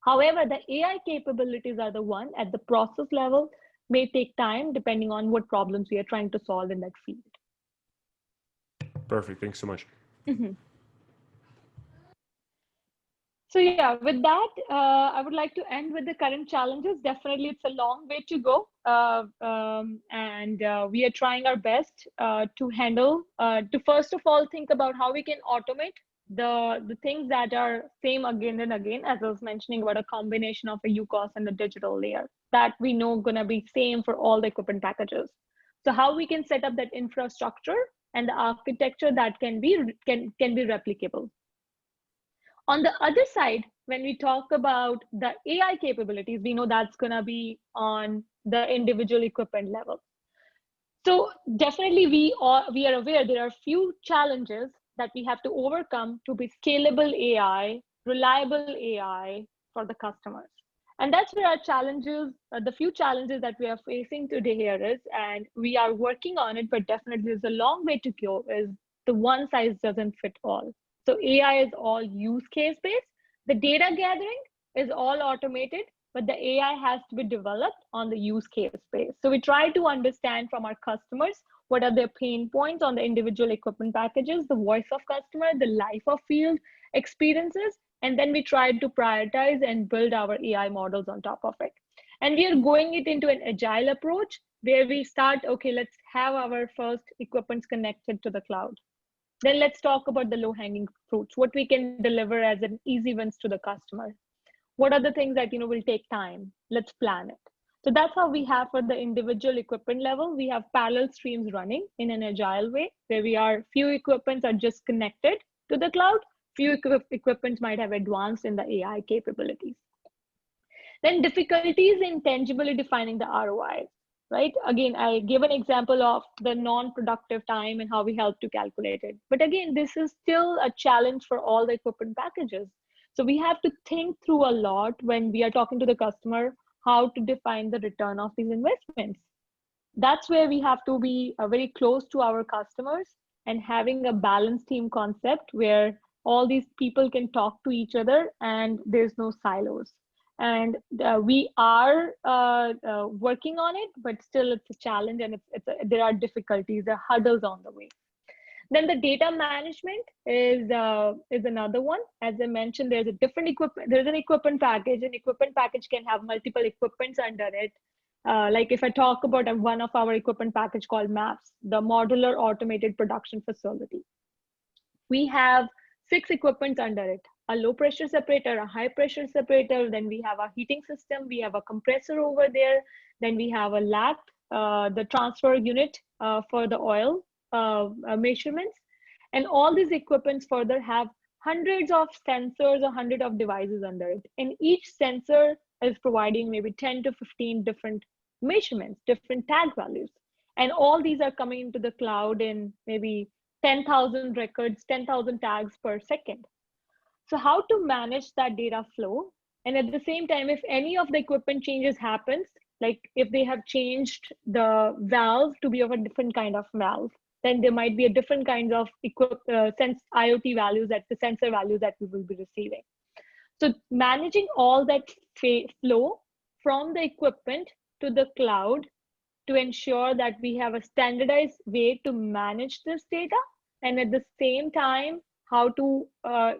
However, the AI capabilities are the one at the process level may take time depending on what problems we are trying to solve in that field. Perfect. Thanks so much. Mm-hmm. So yeah, with that, I would like to end with the current challenges. Definitely, it's a long way to go. And we are trying our best to handle, to first of all, think about how we can automate the things that are same again and again, as I was mentioning about a combination of a UCOS and a digital layer that we know gonna be same for all the equipment packages. So how we can set up that infrastructure and the architecture that can be replicable. On the other side, when we talk about the AI capabilities, we know that's going to be on the individual equipment level. So definitely we are aware there are few challenges that we have to overcome to be scalable AI, reliable AI for the customers. And that's where our challenges, the few challenges that we are facing today here is, and we are working on it, but definitely there's a long way to go, is the one size doesn't fit all. So AI is all use case based. The data gathering is all automated, but the AI has to be developed on the use case base. So we try to understand from our customers what are their pain points on the individual equipment packages, the voice of customer, the life of field experiences, and then we try to prioritize and build our AI models on top of it. And we are going it into an agile approach where we start, okay, let's have our first equipments connected to the cloud. Then let's talk about the low-hanging fruits, what we can deliver as an easy wins to the customer. What are the things that will take time? Let's plan it. So that's how we have for the individual equipment level. We have parallel streams running in an agile way, where few equipments are just connected to the cloud. Few equipments might have advanced in the AI capabilities. Then difficulties in tangibly defining the ROI. Right? Again, I give an example of the non-productive time and how we help to calculate it. But again, this is still a challenge for all the equipment packages. So we have to think through a lot when we are talking to the customer, how to define the return of these investments. That's where we have to be very close to our customers and having a balanced team concept where all these people can talk to each other and there's no silos. And we are working on it, but still it's a challenge and there are difficulties, there are hurdles on the way. Then the data management is another one. As I mentioned, there's an equipment package. An equipment package can have multiple equipments under it. Like if I talk about one of our equipment package called MAPS, the Modular Automated Production Facility. We have 6 equipments under it. A low pressure separator, a high pressure separator, then we have a heating system, we have a compressor over there, then we have a LAT, the transfer unit for the oil measurements. And all these equipments further have hundreds of sensors or hundreds of devices under it. And each sensor is providing maybe 10 to 15 different measurements, different tag values. And all these are coming into the cloud in maybe 10,000 records, 10,000 tags per second. So how to manage that data flow? And at the same time, if any of the equipment changes happens, like if they have changed the valve to be of a different kind of valve, then there might be a different kind of IoT values, that the sensor values that we will be receiving. So managing all that flow from the equipment to the cloud to ensure that we have a standardized way to manage this data, and at the same time, how to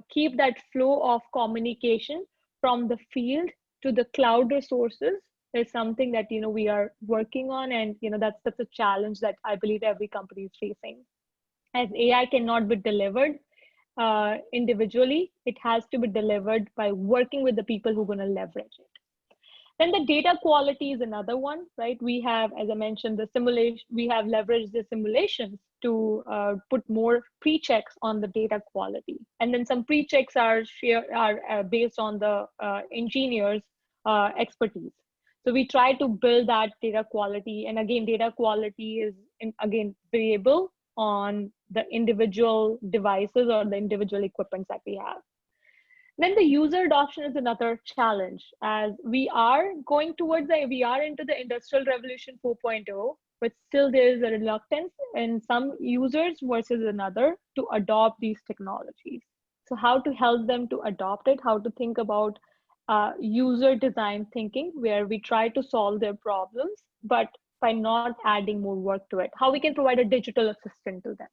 keep that flow of communication from the field to the cloud resources is something that we are working on, and that's a challenge that I believe every company is facing. As AI cannot be delivered individually, it has to be delivered by working with the people who are going to leverage it. Then the data quality is another one, right? We have, as I mentioned, the simulation. We have leveraged the simulations to put more pre-checks on the data quality, and then some pre-checks are based on the engineers' expertise. So we try to build that data quality, and again, data quality is variable on the individual devices or the individual equipments that we have. Then the user adoption is another challenge, as we are going towards we are into the industrial revolution 4.0, but still there is a reluctance in some users versus another to adopt these technologies. So how to help them to adopt it, how to think about user design thinking, where we try to solve their problems, but by not adding more work to it, how we can provide a digital assistant to them.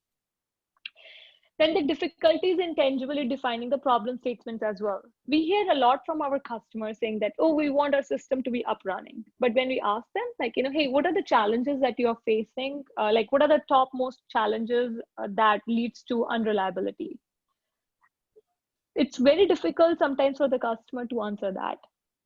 Then the difficulties in tangibly defining the problem statements as well. We hear a lot from our customers saying that, oh, we want our system to be up running. But when we ask them, like, hey, what are the challenges that you're facing? Like, what are the top most challenges that leads to unreliability? It's very difficult sometimes for the customer to answer that.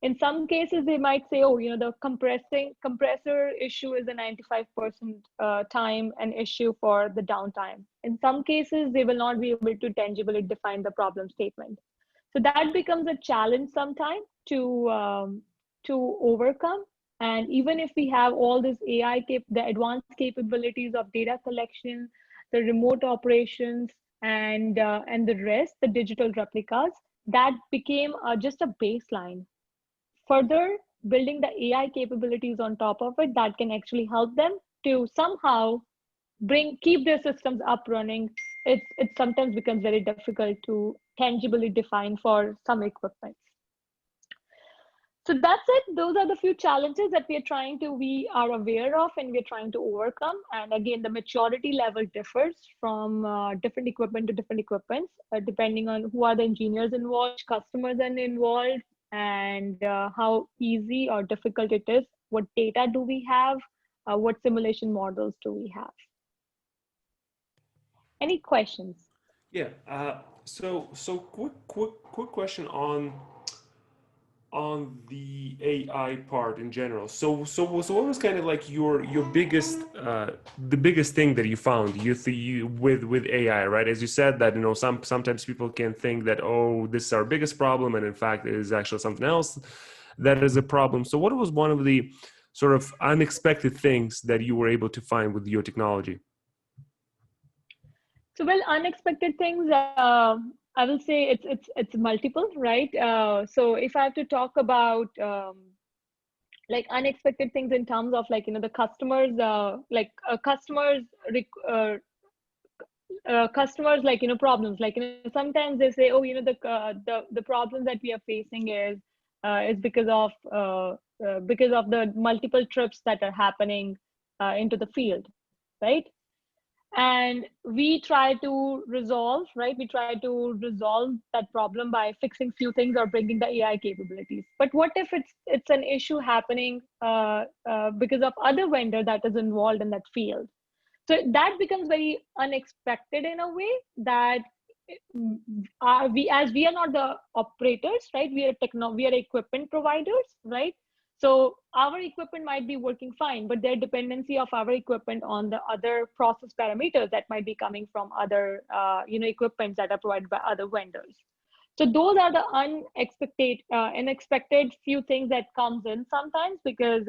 In some cases, they might say, oh, the compressor issue is a 95% time an issue for the downtime. In some cases, they will not be able to tangibly define the problem statement. So that becomes a challenge sometimes to overcome. And even if we have all this the advanced capabilities of data collection, the remote operations, and the rest, the digital replicas, that became just a baseline. Further, building the AI capabilities on top of it that can actually help them to somehow keep their systems up running, it sometimes becomes very difficult to tangibly define for some equipment. So that's it. Those are the few challenges that we are aware of and we're trying to overcome. And again, the maturity level differs from different equipment to different equipments, depending on who are the engineers involved, customers are involved, and how easy or difficult it is. What data do we have? What simulation models do we have? Any questions? Yeah. So quick question on the AI part in general. So what was kind of like your biggest the biggest thing that you found with AI, right? As you said that sometimes people can think that, oh, this is our biggest problem, and in fact it is actually something else that is a problem. So what was one of the sort of unexpected things that you were able to find with your technology? So, well, unexpected things, I will say it's multiple, right? So if I have to talk about like unexpected things in terms of like the customers, customers like problems, like sometimes they say, oh, the problem that we are facing is because of the multiple trips that are happening into the field, right? And we try to resolve that problem by fixing few things or bringing the AI capabilities. But what if it's an issue happening because of other vendor that is involved in that field? So that becomes very unexpected in a way that we are not the operators, right? We are equipment providers, right? So our equipment might be working fine, but their dependency of our equipment on the other process parameters that might be coming from other equipments that are provided by other vendors. So those are the unexpected few things that comes in sometimes, because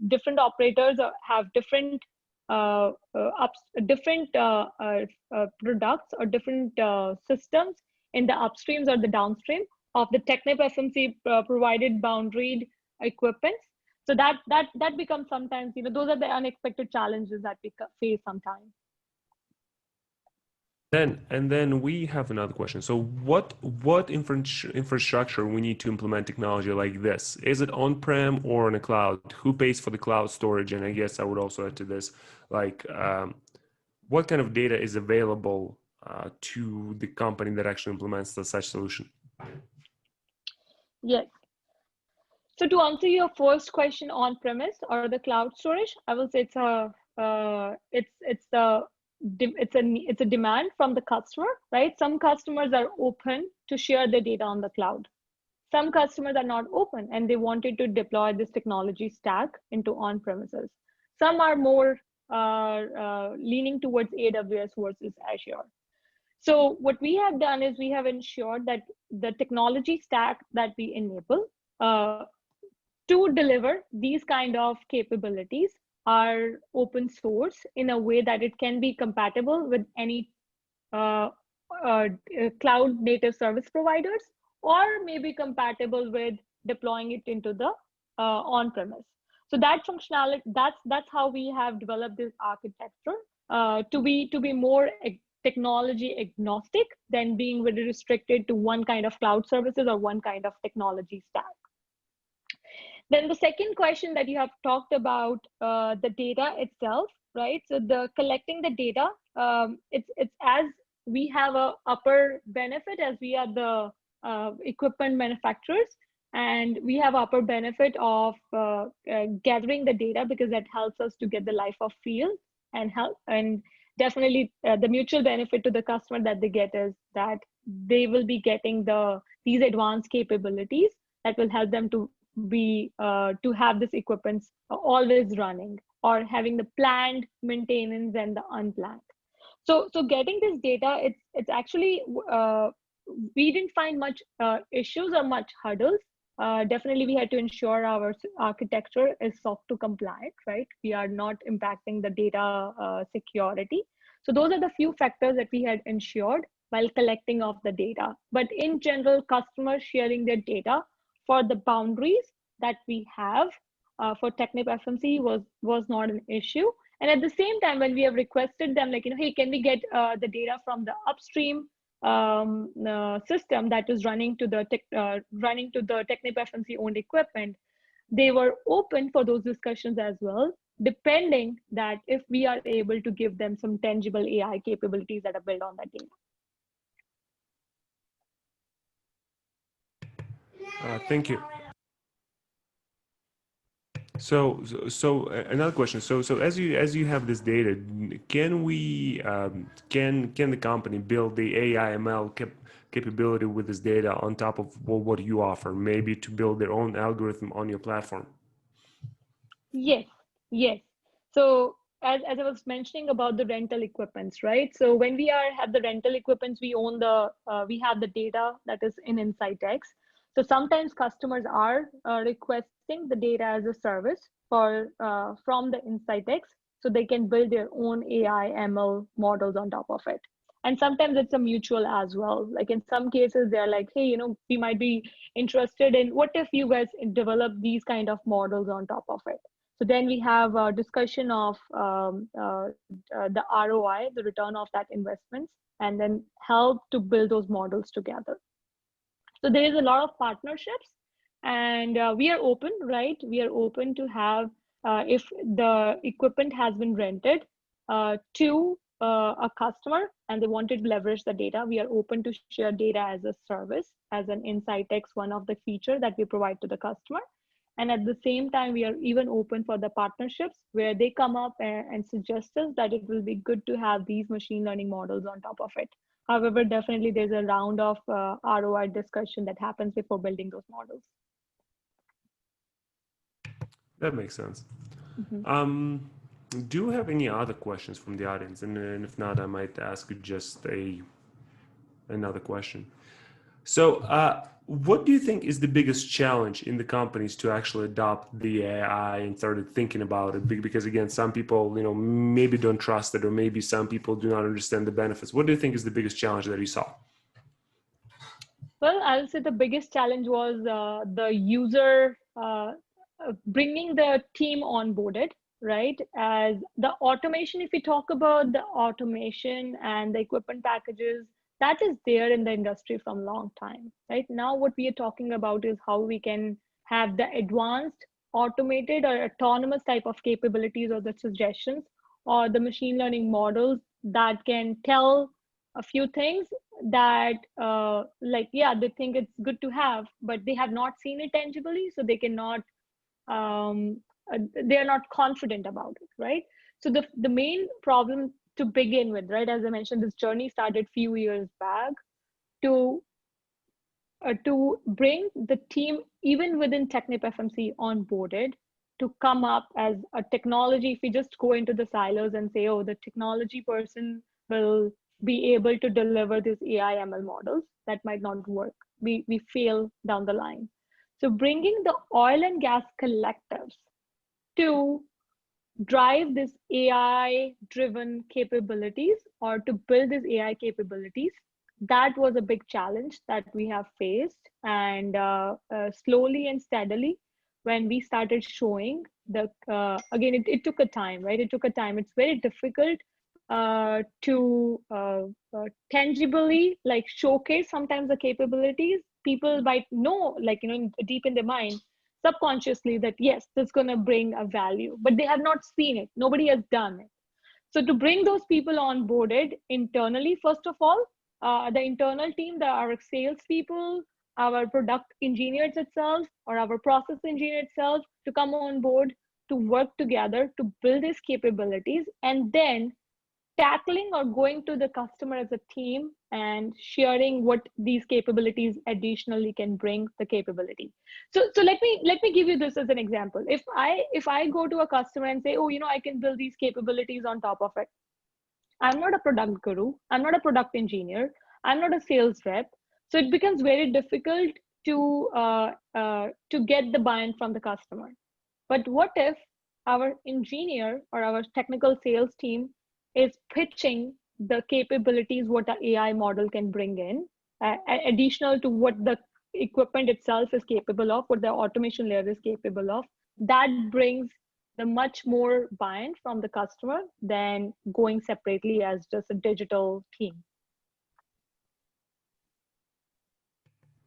different operators have different products or different systems in the upstreams or the downstream of the TechnipFMC provided boundaried equipment. So that becomes sometimes, those are the unexpected challenges that we face sometimes. Then we have another question. So what infrastructure we need to implement technology like this? Is it on-prem or in a cloud? Who pays for the cloud storage? And I guess I would also add to this, like, what kind of data is available to the company that actually implements such solution? Yes. So to answer your first question, on-premise or the cloud storage, I will say it's a demand from the customer, right? Some customers are open to share their data on the cloud. Some customers are not open and they wanted to deploy this technology stack into on-premises. Some are more leaning towards AWS versus Azure. So what we have done is we have ensured that the technology stack that we enable to deliver these kind of capabilities are open source in a way that it can be compatible with any cloud native service providers, or maybe compatible with deploying it into the on-premise. So that functionality, that's how we have developed this architecture to be more technology agnostic than being very restricted to one kind of cloud services or one kind of technology stack. Then the second question that you have talked about, the data itself, right? So the collecting the data, it's as we have a upper benefit as we are the equipment manufacturers, and we have upper benefit of gathering the data because that helps us to get the life of field and help, and definitely the mutual benefit to the customer that they get is that they will be getting these advanced capabilities that will help them to to have this equipment always running, or having the planned maintenance and the unplanned. So getting this data, it's actually we didn't find much issues or much hurdles. Definitely, we had to ensure our architecture is SOC 2 compliant, right? We are not impacting the data security. So those are the few factors that we had ensured while collecting of the data. But in general, customers sharing their data for the boundaries that we have for TechnipFMC was not an issue. And at the same time, when we have requested them, like, hey, can we get the data from the upstream system that is running to the TechnipFMC owned equipment, they were open for those discussions as well, depending that if we are able to give them some tangible AI capabilities that are built on that data. Thank you. So another question. So as you have this data, can we can the company build the AI ML capability with this data on top of what you offer, maybe to build their own algorithm on your platform? Yes, yes. So as I was mentioning about the rental equipments, right? So when we have the rental equipments, we own we have the data that is in InsightX. So sometimes customers are requesting the data as a service from the InsightX, so they can build their own AI ML models on top of it. And sometimes it's a mutual as well. Like in some cases, they're like, hey, we might be interested in what if you guys develop these kind of models on top of it. So then we have a discussion of the ROI, the return of that investments, and then help to build those models together. So there is a lot of partnerships, and we are open, right? We are open to have, if the equipment has been rented to a customer and they wanted to leverage the data, we are open to share data as a service, as an InsightX, one of the features that we provide to the customer. And at the same time, we are even open for the partnerships where they come up and suggest us that it will be good to have these machine learning models on top of it. However, definitely there's a round of ROI discussion that happens before building those models. That makes sense. Mm-hmm. Do you have any other questions from the audience? And if not, I might ask you just another question. So what do you think is the biggest challenge in the companies to actually adopt the AI and started thinking about it? Because again, some people, maybe don't trust it, or maybe some people do not understand the benefits. What do you think is the biggest challenge that you saw? Well, I'll say the biggest challenge was the user bringing the team onboarded, right? As the automation, if we talk about the automation and the equipment packages, that is there in the industry from a long time, right? Now what we are talking about is how we can have the advanced automated or autonomous type of capabilities, or the suggestions, or the machine learning models that can tell a few things that they think it's good to have, but they have not seen it tangibly, so they cannot they are not confident about it, right? So the main problem to begin with, right, as I mentioned, this journey started a few years back to bring the team, even within TechnipFMC, onboarded to come up as a technology. If we just go into the silos and say, oh, the technology person will be able to deliver these AI ML models, that might not work. We fail down the line. So bringing the oil and gas collectives to drive this AI driven capabilities, or to build these AI capabilities, that was a big challenge that we have faced. And slowly and steadily, when we started showing again, it took a time, right? It took a time. It's very difficult to tangibly like showcase sometimes the capabilities. People might know, like, deep in their mind, subconsciously, that yes, this is going to bring a value, but they have not seen it. Nobody has done it. So to bring those people on boarded internally, first of all, the internal team, our sales people, our product engineers itself, or our process engineer itself, to come on board, to work together to build these capabilities, and then tackling or going to the customer as a team and sharing what these capabilities additionally can bring the capability. So let me give you this as an example. If I go to a customer and say, oh, I can build these capabilities on top of it, I'm not a product guru, I'm not a product engineer, I'm not a sales rep, so it becomes very difficult to get the buy-in from the customer. But what if our engineer or our technical sales team is pitching the capabilities what the AI model can bring in, additional to what the equipment itself is capable of, what the automation layer is capable of? That brings the much more buy-in from the customer than going separately as just a digital team.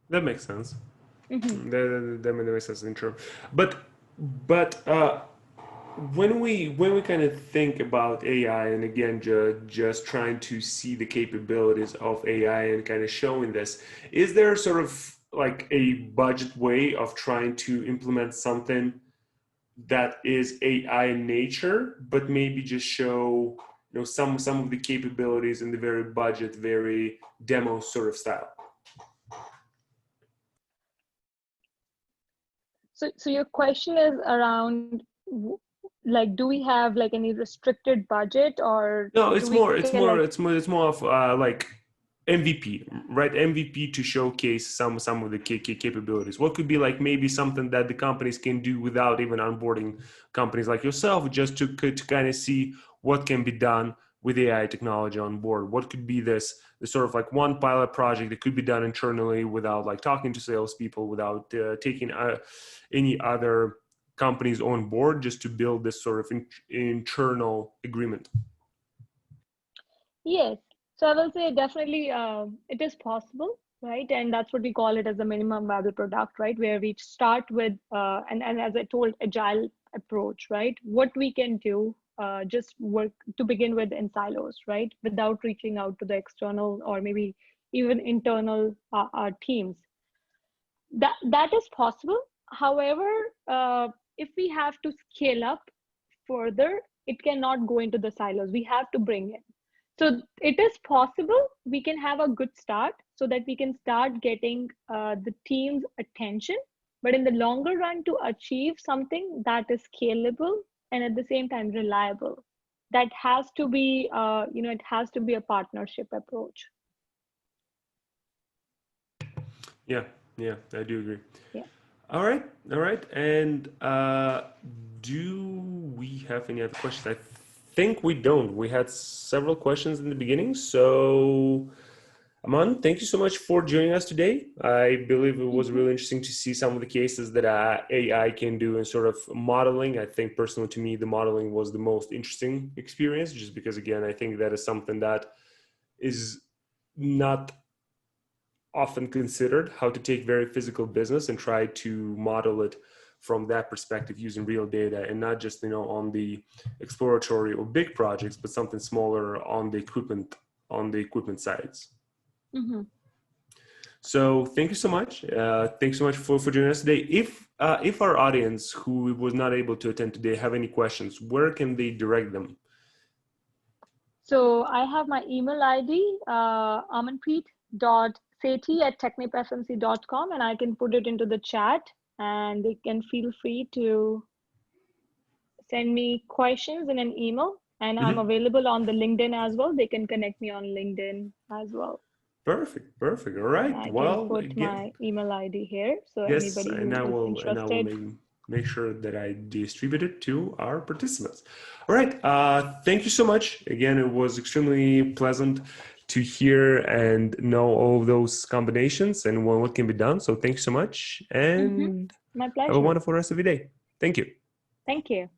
That makes sense. Mm-hmm. That makes sense in true. But when we kind of think about AI, and again, just trying to see the capabilities of AI and kind of showing this, is there sort of like a budget way of trying to implement something that is AI in nature, but maybe just show some of the capabilities in the very budget, very demo sort of style? So your question is around, like, do we have like any restricted budget, or No, do we it's feel like more of like MVP, right? MVP to showcase some of the capabilities. What could be like maybe something that the companies can do without even onboarding companies like yourself, just to kind of see what can be done with AI technology on board? What could be the sort of like one pilot project that could be done internally without like talking to salespeople, without taking any other companies on board, just to build this sort of internal agreement? Yes. So I will say definitely it is possible, right? And that's what we call it as a minimum viable product, right? Where we start with, and as I told, agile approach, right? What we can do, just work to begin with in silos, right? Without reaching out to the external or maybe even internal teams. That is possible. However, if we have to scale up further, it cannot go into the silos. We have to bring in. So it is possible we can have a good start so that we can start getting the team's attention. But in the longer run, to achieve something that is scalable and at the same time reliable, that has to be, it has to be a partnership approach. Yeah, I do agree. Yeah. All right. And do we have any other questions? I think we don't. We had several questions in the beginning. So, Aman, thank you so much for joining us today. I believe it was really interesting to see some of the cases that AI can do in sort of modeling. I think personally to me, the modeling was the most interesting experience, just because, again, I think that is something that is not often considered, how to take very physical business and try to model it from that perspective using real data, and not just on the exploratory or big projects, but something smaller on the equipment sides. Mm-hmm. So thank you so much. Thanks so much for joining us today. If our audience who was not able to attend today have any questions, where can they direct them? So I have my email ID, amanpreet.sethi@technipfmc.com, and I can put it into the chat, and they can feel free to send me questions in an email. And I'm available on the LinkedIn as well. They can connect me on LinkedIn as well. Perfect. All right. I Well, can put again, my email ID here. So yes, anybody and who I is will interested. make sure that I distribute it to our participants. All right. Thank you so much. Again, it was extremely pleasant to hear and know all those combinations and what can be done. So thanks so much, and My have a pleasure. wonderful rest of your day. Thank you. Thank you.